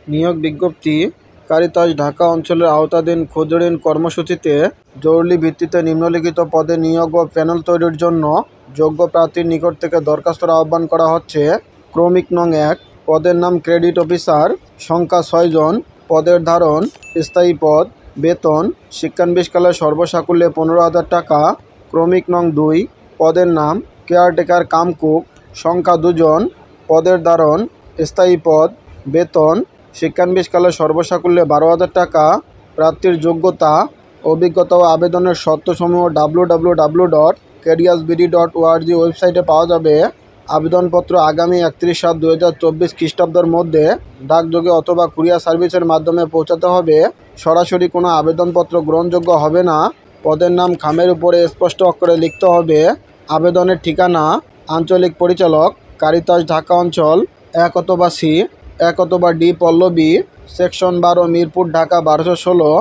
নিয়োগ বিজ্ঞপ্তি। কারিতাস ঢাকা অঞ্চলের আওতাধীন ক্ষুদ্রঋণ কর্মসূচিতে জরুরি ভিত্তিতে নিম্নলিখিত পদে নিয়োগ ও প্যানেল তৈরির জন্য যোগ্য প্রার্থীর নিকট থেকে দরখাস্তর আহ্বান করা হচ্ছে। ক্রমিক নং 1, পদের নাম ক্রেডিট অফিসার, সংখ্যা 6 জন, পদের ধারণ স্থায়ী পদ, বেতন শিক্ষানবিশকালে সর্বসাকুল্যে 15,000 টাকা। ক্রমিক নং 2, পদের নাম কেয়ারটেকার কাম কুক, সংখ্যা 2 জন, পদের ধারণ স্থায়ী পদ, বেতন শিক্ষানবিশকালে সর্বসাকুল্যে 12,000 টাকা। প্রার্থীর যোগ্যতা, অভিজ্ঞতা ও আবেদনের শর্তসমূহ www.careersbd.org ওয়েবসাইটে পাওয়া যাবে। আবেদনপত্র আগামী 31/7/2024 খ্রিস্টাব্দের মধ্যে ডাকযোগে অথবা কুরিয়ার সার্ভিসের মাধ্যমে পৌঁছাতে হবে। সরাসরি কোনো আবেদনপত্র গ্রহণযোগ্য হবে না। পদের নাম খামের উপরে স্পষ্ট অক্ষরে লিখতে হবে। আবেদনের ঠিকানা আঞ্চলিক পরিচালক, কারিতাস ঢাকা অঞ্চল 1 অথবা C, 1 অথবা D পল্লবী, সেকশন 12, মিরপুর, ঢাকা 1216।